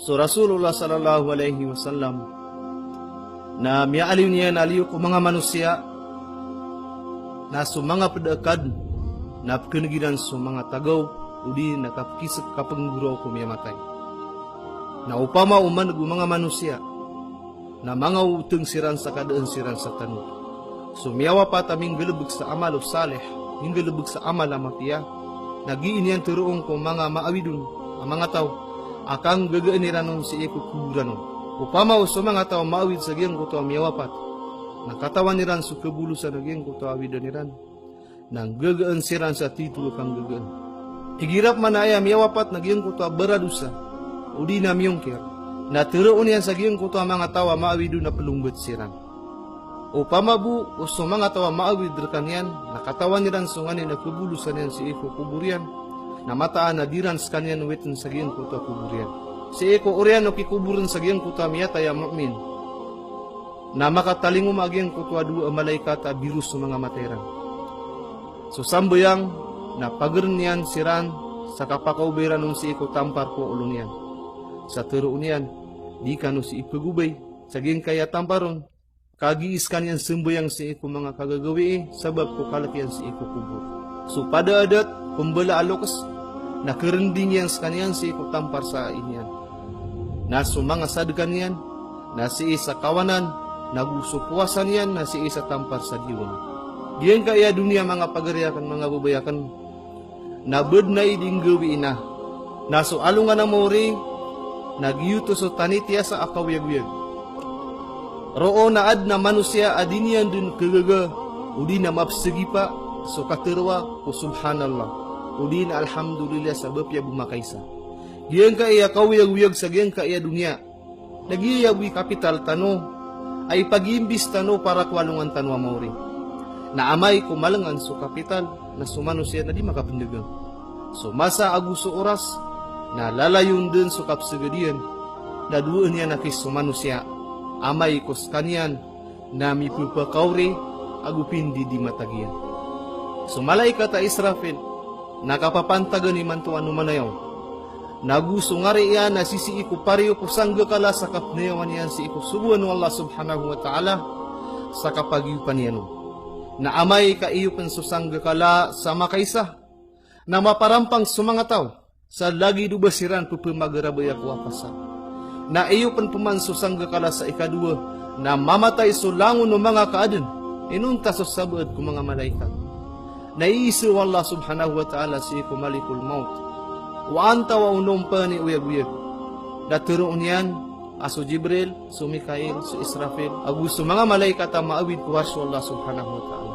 So Rasulullah sallallahu alaihi wasallam na mialiw niya naliw ko mga manusia na so mga pedekad na kenegiran so mga tagaw udi nakapkisik kapengguro ko miya matay. Na upama uman mga manusia na mga uteng siran sa kadaan siran sa tanod. So miyawa pa taming galubog sa amal o salih, yung galubog sa amal amatiya, nagiin yan turuong ko mga maawidun, ang mga tao, akang gagaaniranon si eko kuburanon. Upama o so mga tao maawid sa giyang kuto miyawa pat, nakatawan niran so kabulusan na giyang kuto awidan niran, nang gagaan siran sa titulo kang gagaan. Higirap manaya miyawa pat na giyang kuto baradusa, o di na miyongkir, na turuon yan sa giyang kuto mga tao maawidun na pelumbat siran. Upama bu, uso mga tawa maawid rekan yan, nakatawan niran sunganin na kubulusan yan si eko kuburian, na mataan na diran skanyan wetin sa giyan kuto kuburian. Si eko orian o kikuburan sa giyan kuto miyata ya mu'min, na makatalingo magyan kuto adu malaikat birus sa mga materan. So sambayang, na pagern yan siran, sa kapakauberan nun si eko tampar ko ulun yan. Sa turoon yan, di ka no si ipagubay, sa giyan kaya tamparon, kagiis kanyan sembayang si iko mga kagagawi sabab ko kalakian si iko kubur. So pada adat kumbala alokas nakerending yan sa kanyan si iko tampar sa inyan. Na so mga sadkan yan na si isa kawanan naguso puwasan yan na si isa tampar sa diwan. Diyan kaya dunia mga pagariakan mga babayakan nabed na iding gawi na. Na so alungan na mori nagyuto so tanitya sa akawiyag-wiyag. Roon na ad na manusia adinian dun kagaga udi na mapsegi pa so katerwa ko subhanallah udi na alhamdulillah sabab ya bumakaysa. Giyan ka iya kawiyag-wiyag sa giyan ka iya dunia. Nagiyawi kapital tano ay pagimbis tano para kwalungan tanwa mauri. Na amay kumalangan so kapital na sumanusia na di makapendegang. So masa aguso oras na lalayon dun so kapsegadian na duan niya nakis sumanusia. Amay kos kanyan na mipupakauri agupindi di matagian. So malaikat a Israfil nakapapantagan ni mantuan numanayaw. Naguso nga riyan na sisi iku pariyo kusangga kala sa kapnayawan yan si iku subuan ng Allah subhanahu wa ta'ala sa kapagyupan yan. Na amay kaiyo pansusangga kala sa makaysa na maparampang sumanga tao sa lagi dubasiran pupamagarabay ako apasa. Na iyo pan pumansusangga kala sa ikadua na mamatay sulangon ng mga kaadan inunta sa sabad ko mga malaikat. Naiisu Allah subhanahu wa ta'ala si iku malikul maut wa anta wa unumpa ni uyag-uyag. Naturoon yan aso Jibril, so Mikail, so Israfil agusto mga malaikat ang maawid kuwasyo Allah subhanahu wa ta'ala.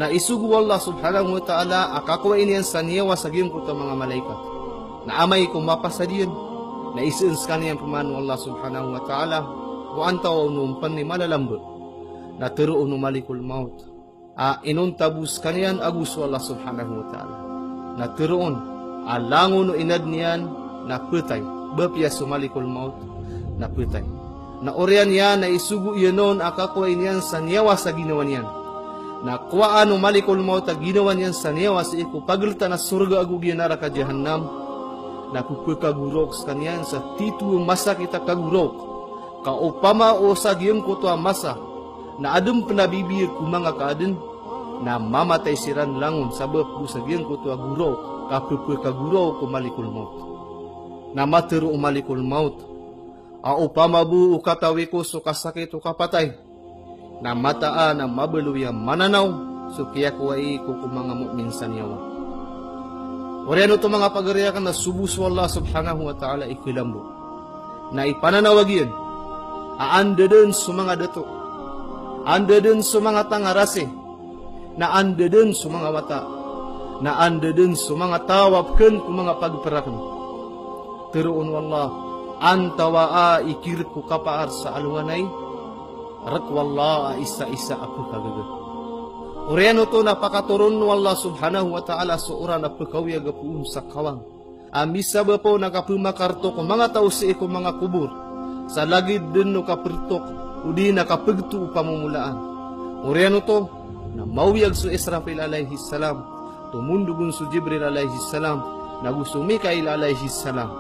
Na isugu Allah subhanahu wa ta'ala akakuwain yan sa niyawa sa giyong kuta mga malaikat. Na amay kung mapasadiyan na isiins kaniyang pumano Allah subhanahu wa ta'ala wa anta wa unumpan ni malalambot na turoon ng malikul maut inuntabus kaniyan aguso Allah subhanahu wa ta'ala na turoon alangon no inad niyan na putay bapya sumalikul maut na putay na orian yan na isugu iyanon akakuwain yan sa niyawa sa ginawa niyan na kuwaan no malikul maut ginawa niyan sa niyawa sa iku paglita na surga agugyan nara ka jahannam na pupukagurok kanyan sa titu masa kita kagurok kaupama o sa giyong kuto masa na adum penabibir ku mga kaaden na mamatay siran langon sabab ku sa giyong kuto agurok kapupukagurok ku malikul maut na matero malikul maut upama bu ukatawi ko so kasakit o kapatay na mataan na mabaluyang mananaw so kaya kuwai ko ku mga mu'min sa niyawa. Oriano to mga pagariakan na subus Allah subhanahu wa ta'ala ikilambo. Na ipananawagyan, aanda din sa mga dato, anda din sa mga tangarase, na anda din sa mga wata, na anda din sa mga tawapkan kung mga pagperakan. Tiroon wallah, antawaa ikirip ko kapaar sa alwanay, rakwallah isa-isa ako kagagat. Oriano to napakaturon no Allah subhanahu wa ta'ala sa oran na pagkawya gapuun sa kawang. Amisa ba po nakapumakarto ko mga tao sa iko mga kubur. Sa lagid din no kapirtok o di nakapagto pamumulaan. Oriano to na mawiyag su Israfil alayhi salam. Tumundugun su Jibril alayhi salam. Nagusto Mikail alayhi salam.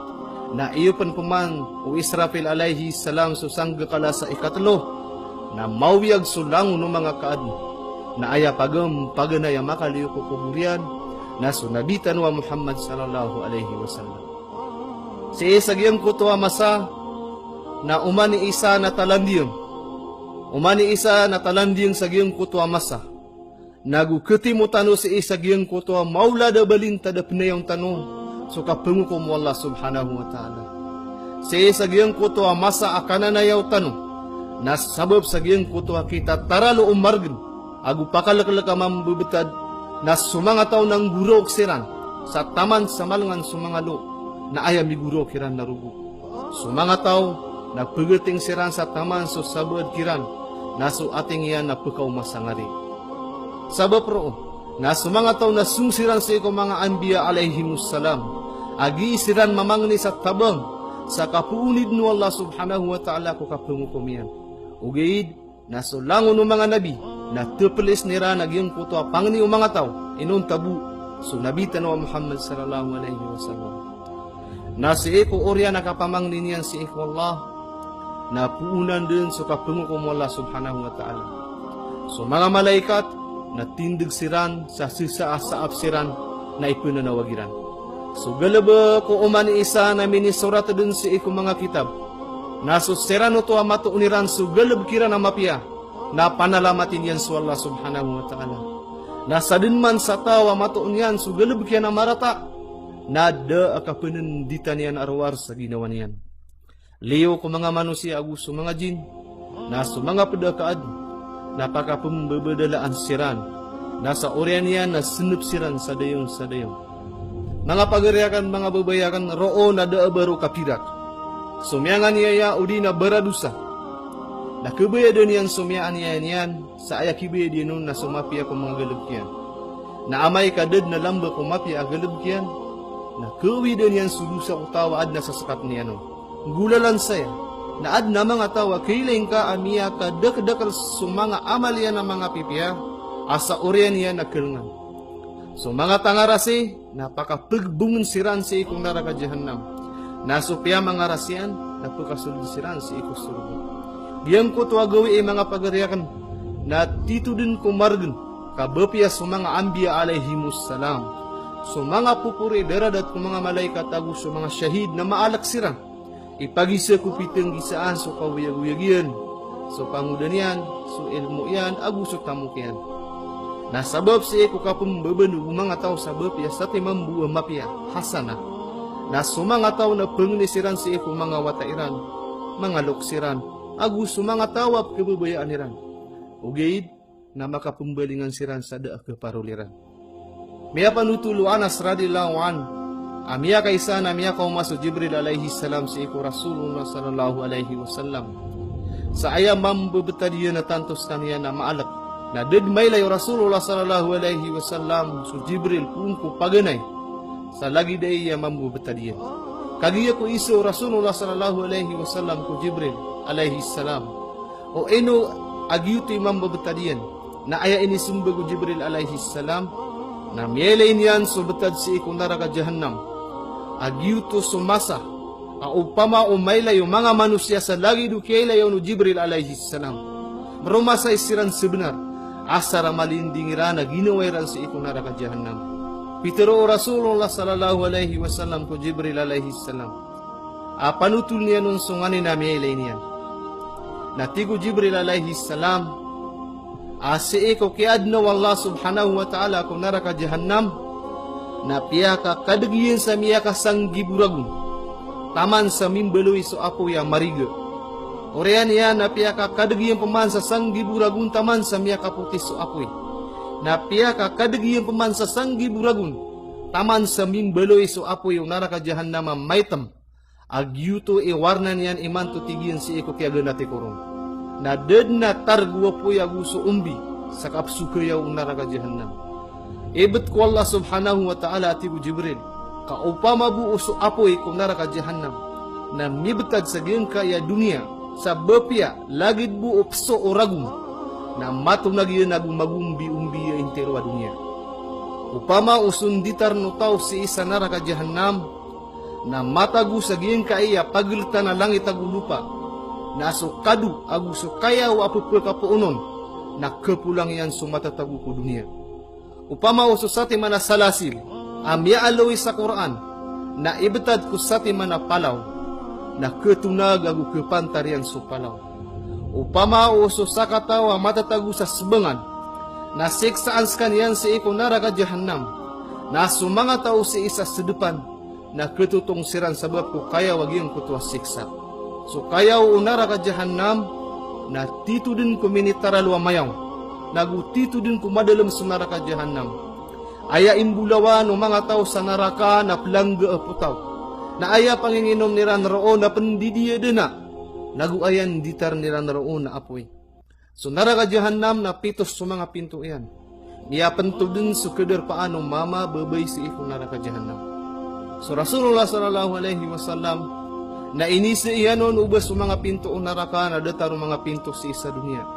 na iyo paman o Israfil alayhi salam susangga kala sa ikatlo na mawiyag sulang no mga kaad na aya pagam paganaya makaliyo ko kuburian na sunabitan wa Muhammad sallallahu alaihi wasallam. Si isagyang kutuwa masa na umani isa na talandiyang sagyang kutuwa masa nagukiti mo tano si isagyang kutuwa maula da balinta da pinayang tano so kapengukom Allah subhanahu wa ta'ala. Si isagyang kutuwa masa akana na yaw tano na sabab sagyang kutuwa kita taralo umargan agu pakalakala mambubitad na sumanga taw ng guro siran sa taman sa malangan sumangalo na aya mi guro kiran narugo. Sumanga taw nagpagating siran sa taman so sabad kiran na so ating iyan na pukaw masangari. Sabab roon na sumanga taw na sungsiran sa iko mga anbiya alayhimussalam agi siran mamangni sa tabang sa kapuunid no Allah subhanahu wa ta'ala ko kapungukumiyan. Ugid na sulangon ng mga nabi na tupelis nira nagyang kuto pangni o mga tao inon tabu sunabitan wa Muhammad sallallahu alaihi wasallam. Na si iko orya nakapamangni niyan si iko Allah na puunan din sa kapungukum Allah subhanahu wa ta'ala. So mga malaikat na tindig siran sa sisa sa apsiran na ipunanawagiran. So galaba ko umani isa na minisurat din si iko mga kitab. Naso serano to amato uniran so galab kira na mapia na panalamatin yan so Allah subhanahu wa ta'ala. Nasa din man sa tawa mato uniyan so galab kira na marata na da akapananditan yan arwar sa ginawa niyan. Liyo ko mga manusia aguso mga jin naso mga pedakaad napakapambabadalaan siran nasa oryan yan na sinup siran sa dayong. Mga pagariakan mga babayakan roon na daabaro kapirat. Sumyangan niya ya udi na baradusa. Nakubaya doon yan sumyaan niya yan sa ayakibaya din nun na sumapia ko mga galubkian. Na amay kadad na lamba ko mapia galubkian. Nakuwi doon yan sulusa utawa ad na sasakat niya no. Gulalan saya na ad na mga tawa kailing ka amiya ka dakdakal sumanga amal yan ng mga pipia asa oryan yan nakilangan. So mga tangarasi napakapagbungon siran si ikong naraka jahannam. Nasupya mga rasyan napakasulod siran si ikong surga. Diyan ko tuwa gawi mga pagariakan na tito din kumargan kabapya sa mga ambiya alayhimussalam. So mga pupuri daradat ko mga malaikat agu so mga syahid na maalak siran. Ipagisa ko pitang gisaan so kawiyag-wiyag yan. So pangudan yan, so ilmu yan, aguso tamuk yan. Nasabab si eko kapambabanu mga tao sabab ya sa timambu mapya hasana. Na sumanga tao na pangnisiran si eko mga watairan, mga luksiran, aguso mga tawap kababayaan niran. Ugid na makapumbalingan siran sa daak keparuliran. Miya panutulo Anas radhiyallahu an. Amia kaisa na miya kaum masuk Jibril alaihi salam si iku Rasulullah sallallahu alaihi wasallam. Sa ayam mambebetadiya na tantos kaniya na maalak. Na dedmay layo Rasulullah sallallahu alaihi wasallam su Jibril pungku paganay. Sa lagi day ya mambebetadiya. Kagiya ko iso Rasulullah sallallahu alaihi wasallam ku Jibril alaihi salam. O eno agyuti mambebetadiyan. Na aya ini sumbagu Jibril alaihi salam. Na mielain yan so betad si iku naraka jahannam. Agyuto sumasa upama umaylay yung mga manusia sa lagi dukaylay yung Jibril alaihi salam. Rumasa isiran sebenar asara malindingiran na ginawairan si iku naraka jahannam. Pitero Rasulullah sallallahu alaihi wasallam ko Jibril alaihi salam. Panutul niya nun sungani na mielain yan. Natigo Jibril alaihi salam si iku kiadna wallah subhanahu wa ta'ala ko naraka jahannam. Na piyaka kadagiyin sa miyaka sanggi buragun taman sa mimbeluwi so apo ya mariga. Orean ya na piyaka kadagiyin paman sa sanggi buragun taman sa miyaka putih so apoy. Na piyaka kadagiyin paman sa sanggi buragun taman sa mimbeluwi so apoy yung naraka jahannama maitam. Agyuto warna niyan iman tutigiyan si iko kaya ganati kurong. Na ded na targwa po ya gusto umbi sa kapsukayaw naraka jahannam. Ibet ko Allah subhanahu wa ta'ala atibu Jibril. Kaupama bu uso apoy kung naraka jahannam. Na mibetad sa giyang kaya dunia. Sa bapya lagid bu upso o ragum. Na matong nagiyan nagumagumbi-umbi ya intero dunia. Upama usunditar no tao si isa naraka jahannam. na matagu sa giyang kaiya pagilta na langit agu lupa, na so kadu agu so kaya wa apupul kapuunon, na kepulang yan sumatatagu ko dunia. Upama uso sati mana salasil, amya aloy sa Quran, na ibetad ko sati mana palaw, na ketunag agu kepantarian so palaw. Upama uso sakataw matatagu sa sebengan, na siksaan sekalian si iko neraka jahannam, na sumanga tao si isa sedepan, na ketutong siran sebab ko kaya wagi ang kutua siksa. So kaya neraka jahannam, na titu din ko minitara luwa mayaw, nagu titu din ko madalam sa neraka jahannam. Aya imbulawan o mga tao sa neraka na pelangga putaw, na aya panginginom niran roon na pendidiya dina, nagu ayan ditar niran roon na apoy. So neraka jahannam na pitos sa mga pinto iyan. Niya pentu din sa keder paano mama babay si iko neraka jahannam. So Rasulullah sallallahu alaihi wasallam na inisi iyanon ubas sa mga pinto o neraka na dataro mga pinto sa isa dunia.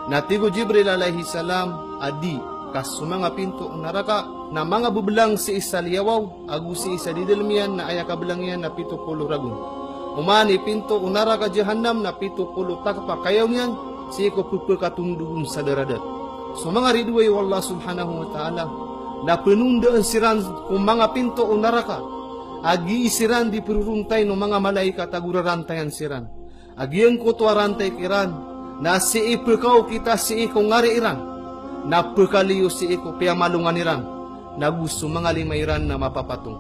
Na tigo Jibril alaihi salam adi kas sa mga pinto o neraka na mga bubelang si isa liyawaw agu si isa didalmian na aya kabelangian na 70 ragun. Umani pinto o neraka jahannam na 70 takpa kayaw niyan si iko pupekatundun sa daradat. So mga ridway wallah subhanahu wa ta'ala na penundaan siran kung mga pinto o neraka agi isiran di peruruntay no mga malaikat agurarantayan siran. Agi ang kutwa rantay kiran na si ipekaw kita si iko ngari iran na pekaliyo si iko piyamalungan iran na gusto mga limairan na mapapatong.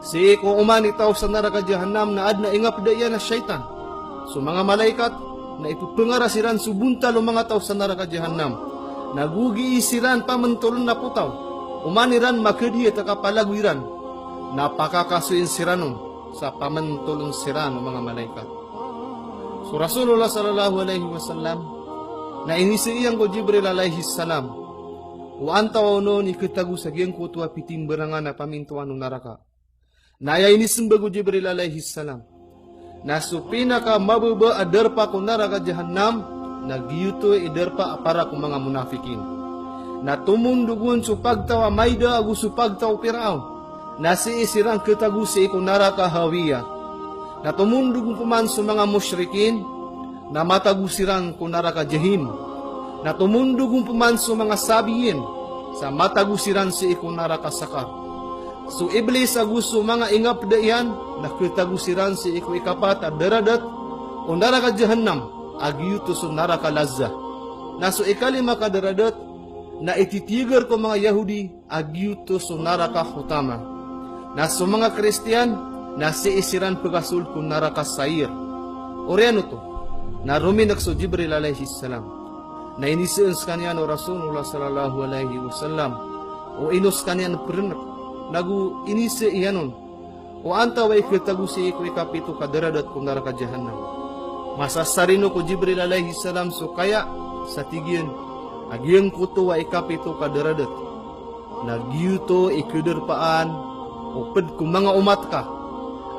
Si iko umani tao sa neraka jahannam na adna ingap daya na syaitan. So mga malaikat na ipupengarasiran subuntal o mga tao sa neraka jahannam. Nagugi isiran pamantulon na putaw. Umaniran makadiya takapalaguiran. Napakakasuin siranon sa pamantulon siran o mga malaikat. So Rasulullah sallallahu alaihi wasallam na inisiiyang ko Jibril alaihi salam. Uantaw no ni kitagu sa giyang kutua pitimberangan na pamintuan ng neraka. Naya inisimba ko Jibril alaihi salam. Na so pinaka mababa adarpa ko neraka jahannam na giyuto idarpa para ko mga munafikin. Na tumundugun so pagtawa mayda agu so pagtaw Firaun. Na si isirang kitagu si iko neraka hawiya. Na tumundugun puman so mga musyrikin na matagusiran ko neraka jahim. Na tumundugun puman so mga sabiyin sa matagusiran si iko neraka sakar. So iblis aguso mga ingap dayan na kitagusiran si iko ikapat at daradat o neraka jahannam agiyuto so neraka lazza. Na so ikalima ka daradat na ititigar ko mga Yahudi agiyuto so neraka hutama. Na so mga Kristiyan na si isiran pagasul ko neraka sair. Oriano to na ruminak so Jibril alaihi salam na inisian kanya no Rasulullah sallallahu alaihi wasallam o inos kanya no pernak nagu inisi iyanon o antaway kitagu si iko ikapito kadaradat kung neraka jahannam. Masasarino ko Jibril alaihi salam so kaya sa tigyan agiyang kuto wa ikapito kadaradat nagyuto ikuderpaan upad kung mga umat ka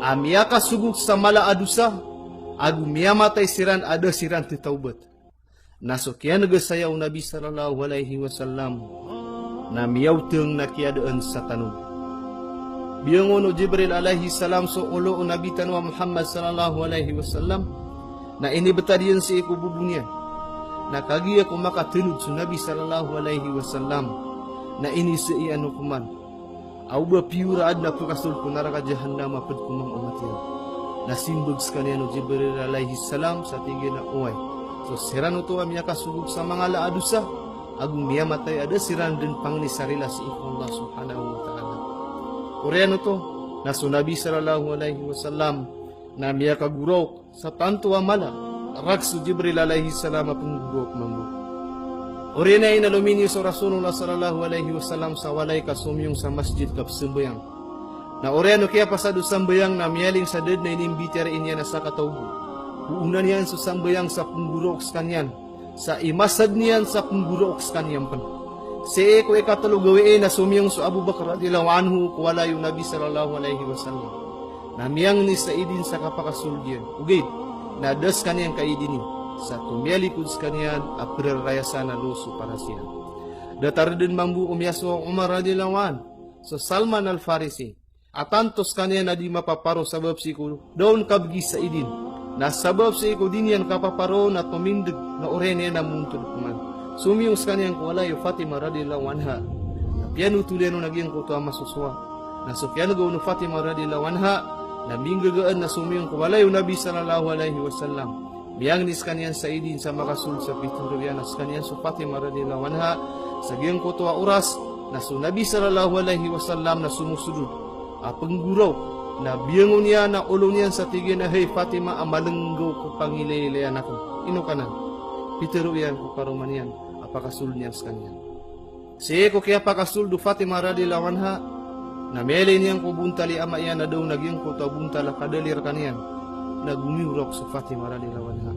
amya ka suguk sa mala adusa agu miyamatay siran ada siran titaubat. Nasukyan nagasayaw Nabi sallallahu alaihi wasallam na miyawteng nakiadaan sa tanong. Biyangon o Jibril alaihi salam so ulo o Nabi tanwa Muhammad sallallahu alaihi wasallam na inibetadiyan si iku bubunian. Na kagiya ko makatunod sa Nabi sallallahu alaihi wasallam na ini sa iyan kuman. Au ba piura ad na pagkasul ko neraka jahannam apad kumang umatin. Nasimbag sa kanya no Jibril alaihi salam sa tigil na uway. So siran ito amya kasugog sa mga laadusa agung miyamatay ada siran din pangnisarila si Allah subhanahu wa ta'ala. Koreano to na so Nabi sallallahu alaihi wasallam na miya kagurok sa tanto amala raksu Jibril alaihi salam apong gurok mambo. Oriana inaluminyo sa Rasulullah sallallahu alaihi wasallam sa walay kasumyong sa masjid kapsembayang. Na oriano kaya pasado sambayang na miyaling sa ded na inimbitir inya na sa katawgo. Uunan yan sa sambayang sa punggurok kanyan. Sa imasad niyan sa punggurok kanyan pan. Si eko ikatulugawiin na sumyong sa Abu Bakr radhiyallahu anhu kuwala yung Nabi sallallahu alaihi wasallam. Na miyang ni sa idin sa kapakasulgian. Ugid, na das kanyan kaidini. Sa tumyalikod kanyan aprerayasa na luso para siya. Datar din mambu umyaso Umar radhiyallahu anhu. So Salman al-Farisi. atantos kanya na di mapaparo sabab si ko daon kabgi sa idin. Na sabab si ko din yan kapaparo na tumindig na orene na muntod kuman. Sumiyong sa kanyang kuwalayo Fatima radhiyallahu anha. Na piano tuleno nagyang ko to masuswa. Na so piano gawno Fatima radhiyallahu anha na minggagaan na sumiyong kuwalayo Nabi sallallahu alaihi wasallam. Biyang nis kanyan sa idin sa makasul sa pituriyan as kanyan so Fatima radhiyallahu anha sa giyang ko to oras na so Nabi sallallahu alaihi wasallam na sumusudod. Pengguraw na biyangon niya na ulo niyan sa tigin na hey Fatima amalenggaw ko pangilaylayan ako. Ino ka na? Piteruyan ko paruman yan. Apakasul niya sa kanya. Siya ko kaya pakasul do Fatima radhiyallahu anha na mele niyang ko buntali ama yan na daw nagyang ko to buntala kadalir kanyan. Nagumiurok sa Fatima radhiyallahu anha.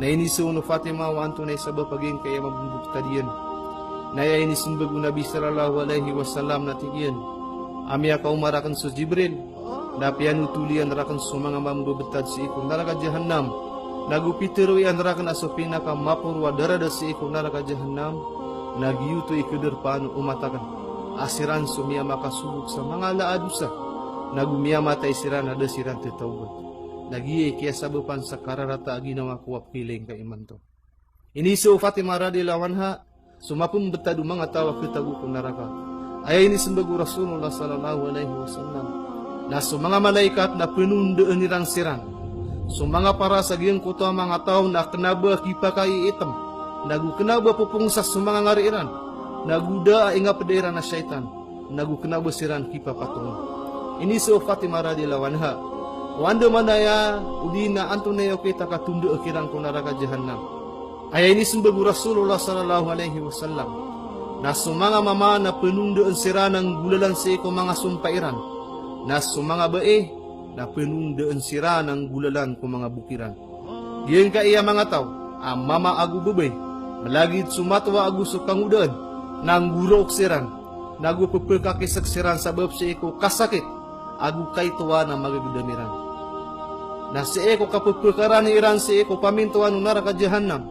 Na iniso no Fatima wa anto na sabab paging kaya mabumbukta diyan. Na inisin bago Nabi sallallahu alaihi wasallam na tigyan. Amia ka umarakan sa Jibril. Na pianu tulian rakan sa mga mambabetad si ikon naraga jahannam. Nagupitero yan rakan aso pinaka mapurwa darada si ikon naraga jahannam. Nagyuto ikuderpano umatakan. Asiran sumia makasubok sa mga laadusa. Nagumia matay siran ada siran tetawad. Nagiye kaya sabapan sa kararata ginawa kuwap piling ka imanto. Iniso Fatima radhiyallahu anha sumapum betadu mga tawa kitagu kung naraka. Ay ini sembagu Rasulullah sallallahu alaihi wasallam. Na mga malaikat na penundaan nirang siran. Mga para sa giyang kuto mga tao na kenaba kipakai item. Nagu kenaba pupungsa mga ngariran. Naguda inga pedera na syaitan. Nagu kenaba siran kipapatung. Iniso Fatima radhiyallahu anha. Wanda manaya udina antunayo kita katunda akirang ko neraka jahannam. Ay ini sembagu Rasulullah sallallahu alaihi wasallam. Na mga mama na penundaan sira ng gulalan sa iko mga sumpairan. Na mga bae na penundaan sira ng gulalan ko mga bukiran. Giyan ka iya mga tao, mama agu bebay, malagid sumatwa agu sukangudaan, nang gurok siran, nagu pepekakisaksiran sabab sa iko kasakit, agu kay tuwa na magagudamiran. Na si eko kapupulkaran iran si eko pamintuan neraka jahannam.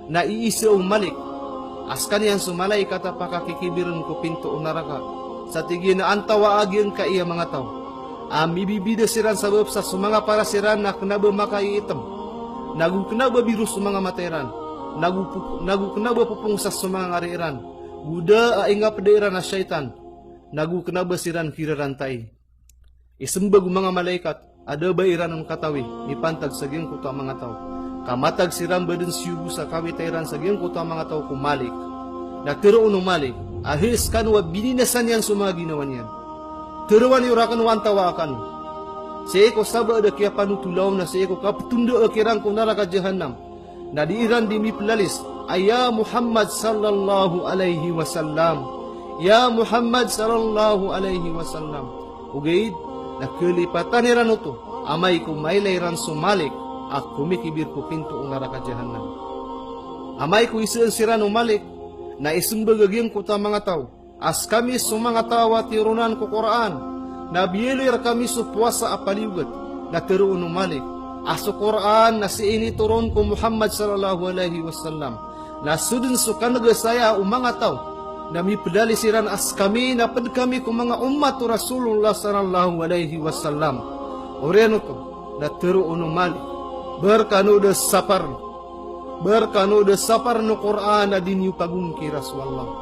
Na iisa umalik. Askan yang sumalay kata pakakikibiran ko pinto neraka. Sa tigin na antawa agyan ka iya mga tao. Mibibida siran sabab sa sumanga para siran na kenaba makai item. Nagu kenaba biru sumanga materan. Nagu kenaba pupung sa sumanga ngariran. Buda inga pedairan na syaitan. Nagu kenaba siran kira rantai. Isembag mga malaikat. Ada bairan ng katawi, ipantag sa giyang kuto ang mga tao. Kamatag siram badan siyubu sa kawitairan sa giyang kuto ang mga tao kumalik. Nagtiroon umalik, ahis kanwa bininasan yan sa mga ginawa niyan. Tiruan yurakan wantawa akan. Sa eko saba ada kaya panutulaw na sa eko kaptundo akirang kung naraka jahannam. Na diiran di miplalis, ya Muhammad sallallahu alaihi wasallam. Ya Muhammad sallallahu alaihi wasallam. Ugaid, na kelipatan iran ito, amay ko may layran sumalik, at kumikibir ko pinto ang neraka jahannam. Amay ko isaan siran umalik, na isumbagagyang ko ta mga tao, as kami sumanga tawa tirunan ko Quran, na biyelir kami supuasa apaliugat, na tiruon umalik, aso Quran na si ini turun ko Muhammad sallallahu alaihi wasallam, na sudun sukan nagasaya umanga tao, nami pedali siran as kami na ped kami kung mga umat Rasulullah sallallahu alaihi wasallam. Oreno to na teru mali berkanu de sapar no Quran na dinyu pagungki Rasulullah.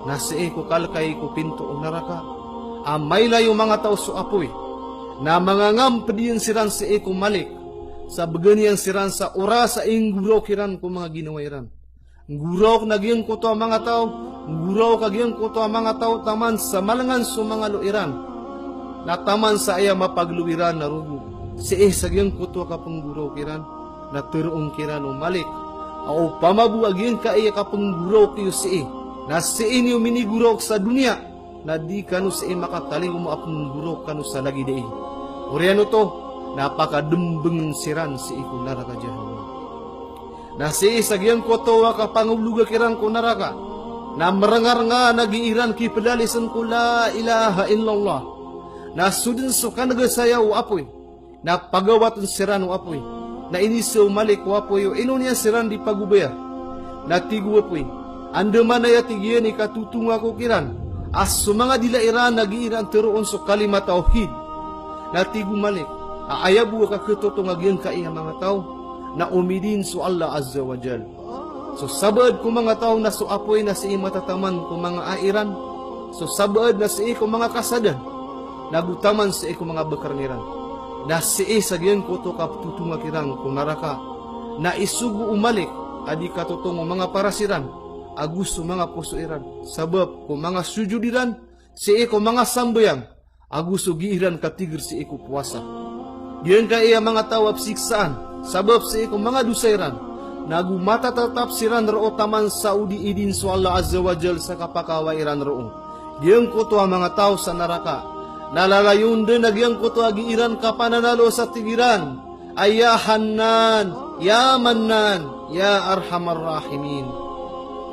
Nasi ko kalkay ko pinto neraka. Amay layo mga tao so apoy na mangangam pediyan siran si eko malik sa baganyan siran sa oras sa ingguro kiran ko mga ginawairan. Nguraw nagyang kuto ang mga tao, nguraw kagyang kuto ang mga tao taman sa malangan sa mga luiran. Na taman sa iya mapagluiran na rugo. Si sagyang kuto ka pangguraw kiran, na turuong kiran umalik. O pamabuagyan ka iya ka pangguraw kayo si na si inyo miniguraw sa dunia, na di kanu si makatali mo apong guraw kanu sa lagi dei. Oriano to, napakadembeng siran si iko neraka jahannam. Na si sagyang koto ka panguluga kirang ko neraka. Na merengar nga nagiiran ki pedalisan ko la ilaha illallah. Na sudin sukan nagasayaw apoy. Na pagawatan siran o apoy. Na inisaw malik o apoy o inunya siran di pagubaya. Na tigu apoy. Anda mana ya tigiyan ikatutunga ko kiran. As mga dilairan nagiiran teroon so kalimat tauhid. Natigu malik. Ayabu ka ketotong agian ka iya mga tao na umidin so Allah Azza wa Jal. So sabad ko mga tao na so apoy na si matataman ko mga airan. So sabad na si ko mga kasadan. Nagutaman si ko mga bekarniran. Na si sa giyan ko to kaptutungakiran ko naraka. Na isugo umalik adi katotong mga parasiran. Agus mga pusuiran. Sabab ko mga sujudiran, si iko mga sambayang, agus giiran katigir si iko puasa. Diyan ka iya mga tawab siksaan, sabab si iko mga dusairan, nagu mata tetap siran roo taman saudi idin so Allah Azza wa Jal sa kapakawairan roong. Diyan ko to ang mga tao sa naraka, nalalayon din nagyang ko to agiiran kapananalo sa tigiran, ya Hannan, ya Mannan, ya Arhamar Rahimin.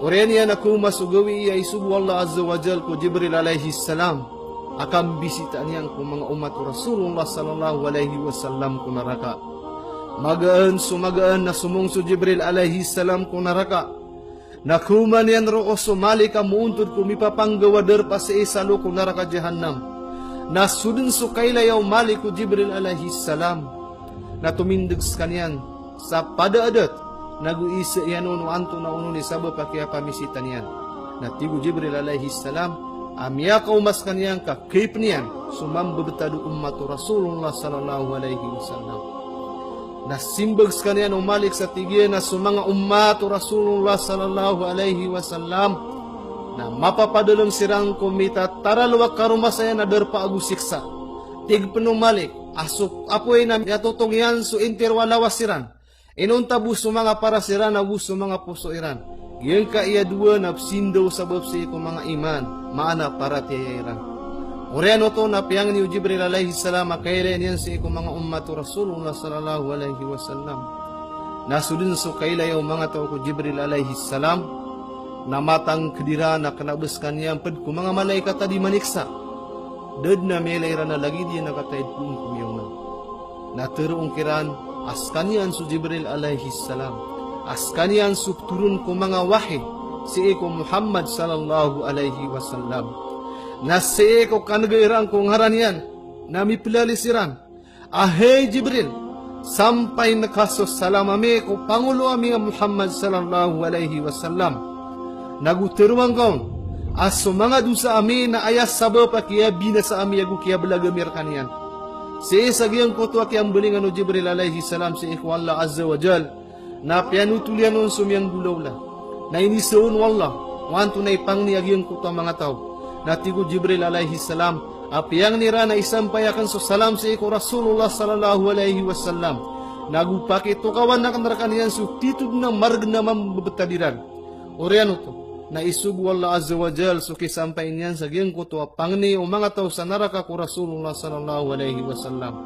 Orian yan ako masugawi ay subu Allah Azza wa Jal ko Jibril alaihi salam akan bisitaan yan ko mga umat Rasulullah sallallahu alaihi wasallam ko naraka. Magaan na sumungso Jibril alaihi salam ko naraka. Nakuman yan roo sumali ka muuntod ko mipapanggawadar pa sa isalo ko naraka jahannam. Nasudin so kailayaw mali ko Jibril alaihi salam na tumindigs kanyan sa pada-adat. Naguisa yan uno anto na uno ni sabab kaya pamisitan yan. Natigo Jibril alaihi salam, amya kaumas kanyan kakip niyan, sumambabtado umat Rasulullah sallallahu alaihi wasallam. Nasimbags kanyan umalik sa tigyan na sumanga umat Rasulullah sallallahu alaihi wasallam, na mapapadalang sirang kumita taralwak karumasaya na darpa agusiksa. Tig penumalik, asuk apoy na yatutong yan so interwalawasiran. Inuntabu sa mga parasiran, abus sa mga pusoiran. Yan ka iya dua na sindaw sa babsi ko mga iman, maana para tiyairan. Oriano to na piyang ni Jibril alaihi salam, kailan yan sa ko mga umat Rasulullah sallallahu alaihi wasallam. Nasudin so kailayaw mga tao ko Jibril alaihi salam, na matang kedira na kanabas kanyang pad ko mga malaikat tadi maniksa. Dad na melayran na lagi diya nakatayid kong kumiyong na. Naturoong kiran, askanian su Jibril alaihi salam, askanian su turun ko mga wahi si iko Muhammad sallallahu alaihi wasallam. Na si iko kanagairang kong haranian na mipilалisiran. Ahey Jibril, sampai nakasos salamame ko Pangulo ami Muhammad sallallahu alaihi wasallam. Naguteruang kaon, aso mga dusa ami na ayas sabab kaya binasa ami agu kaya belagamir kanian. Si sagyang ko to ang belingan o Jibril alaihi salam si ikhwa Allah Azza wa Jal na pianutulian nun sumiyang gulawla na inisoon wallah wanto na ipang niagyang ko to ang mga tao na tigo Jibril alaihi salam apiyang nira na isampayakan so salam si ikhwa Rasulullah sallallahu alaihi wasallam nagupakito kawan na kanrakanian so titud na marg na mambabtadiran oriano to na isugu Allah Azza wa Jal so kisampay niyan sa giyang ko to pangni o mga tao sa naraka ko Rasulullah sallallahu alaihi wasallam.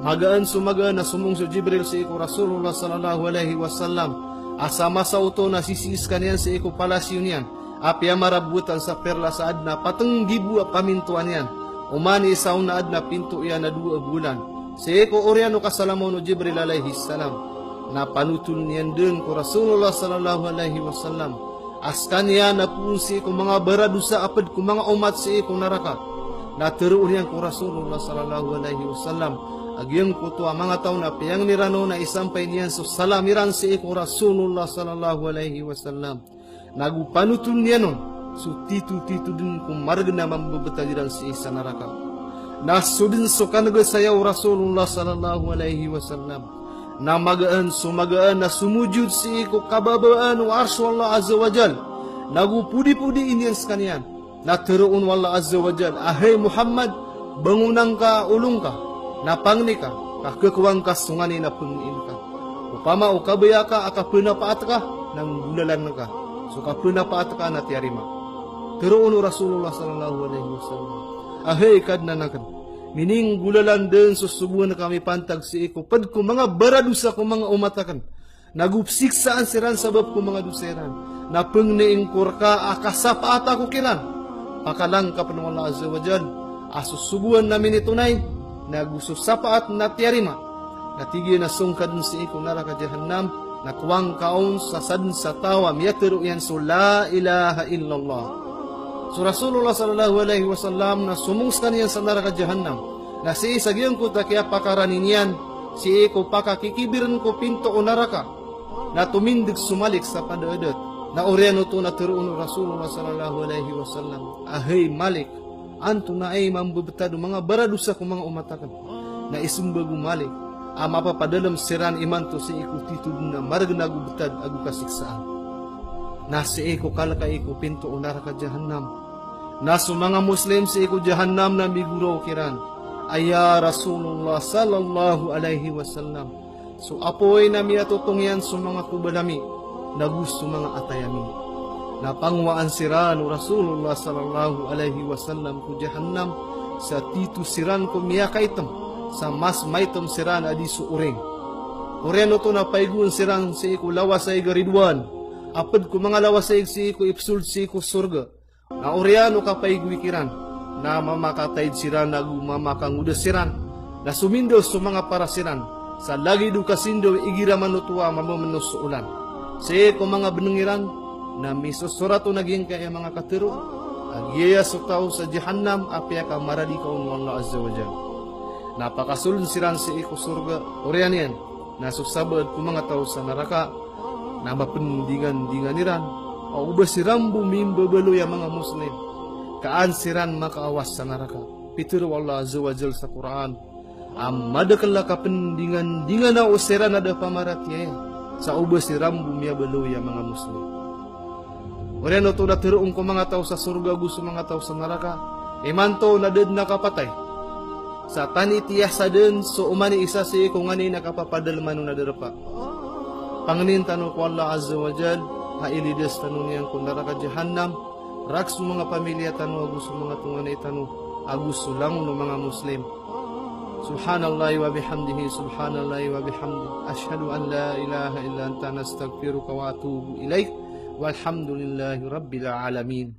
Magaan na sumungso Jibril sa iko Rasulullah sallallahu alaihi wasallam. Asama sa uto na sisiis kaniyan sa iko palasyo niyan. Apya marabutan sa perla sa adna pateng gibu pamintuan niyan. Umani isaw na adna pinto iyan na 2 bulan. Sa iko oriano kasalamon o Jibril alaihi salam. Na panutun niyan din ko Rasulullah sallallahu alaihi wasallam. Askanya na punsi ko mga baradusa apad ko mga umat si ko naraka. Naturoon yan ko Rasulullah sallallahu alaihi wasallam. Agyang ko to ang mga tao na piyang nirano na isampay niyan so salamiran si ko Rasulullah sallallahu alaihi wasallam. Nagupanutun niya nun. So titu din kung marag na mambabatajiran si isa naraka. Nasudin so kanagasayaw Rasulullah sallallahu alaihi wasallam. Na magaan sumagaan na sumujud si iko kababaan wa arsy Allah Azza wa Jal. Nagupudi-pudi inyan sa kanyan. Naturoon Allah Azza wa Jal. Ahey Muhammad, bangunang ka, ulong ka, napangni ka, kakakuwang ka, sungani na punin ka. Upama o kabaya ka, akapunapaat ka, nang gulalan ka. So kapunapaat ka na tiyarima. Turoon Rasulullah sallallahu alaihi wasallam. Ahey kad na nakan. Mining gulalan din susubuan na kami pantag si iko. Pad ko mga baradusa ko mga umatakan. Nagupsiksaan siran sabab ko mga duseran. Napengneing kurka akasapaata ko kiran. Pakalang ka ng Allah Azza wa Jal. Asusubuan namin itunay. Nagususapaat na tiyarima. Natigi na sungkad si iko naraka jahannam. Nakuwang kaon sa sadn sa tawa. Miyatiro yan so la ilaha illallah. So Rasulullah sallallahu alaihi wasallam na sumungskan yan sa neraka Jahannam. Na si isagyan ko takya pakaranin yan, si ko pakakikibiran ko pinto o neraka. Na tumindig sumalik sa padaedet. Na oriano to na tiruon Rasulullah sallallahu alaihi wasallam. Ahay Malik, anto na ay mambubtado mga baradusa ko mga umatakan. Na isumbagu Malik, mapapadalam siran iman to si ikutitud na maragnagu butad agu kasiksaan. Nasi iko kalaka iko pinto o neraka Jahannam. Nasu mga Muslim si iko Jahannam na miguro kiran. Aya Rasulullah sallallahu alaihi wasallam. So apoy na miatutong yan sa mga kubalami na gusto mga atayami. Napangwaan siran o Rasulullah sallallahu alaihi wasallam ku Jahannam sa titu siran ko miyakaitam sa mas maitam siran adi su uring. Oreno to na paigun siran si iko lawas ay garidwan. Apad ko mga lawasay si ko ipsul si ko surga. Na oriano ka paigwikiran. Na mamakataid siran na gumamakang udas siran. Na sumindo sa mga parasiran. Sa lagi du kasindo igira manutua mamamenos sa ulan. Si ko mga benengiran. Na misusurato naging kaya mga katero. Agyaya sa tao sa Jahannam. Apya ka maradi kaun Allah Azza wa Jal. Napakasulun siran si ko surga. Orian yan. Na susabad ko mga tao sa neraka. Na mapendingan-dingan niran o ubas siran bumimbabalo ya mga Muslim kaan siran makaawas sa neraka. Pitur Allah Azza wa Jal sa Quran madakala ka pendingan-dingan na usiran ada pamaratya sa ubas siran bumiyabalo ya mga Muslim. Oriano to natiruong ko mga tao sa surga gusto mga tao sa neraka imanto na ded nakapatay sa tanitiyah sa den so umani isa si kung ani nakapapadalman na darapa. Panganin tanong ko Allah Azza wa Jal, hailides tanong niyan kung neraka Jahannam, raks mga pamilya tanong, agus mga tunganay tanong, agus lang ng mga Muslim. Subhanallah wa bihamdihi, subhanallah wa bihamdihi, ashhadu an la ilaha illa anta nastaghfiruka wa atubu ilaik, walhamdulillahi rabbil alamin.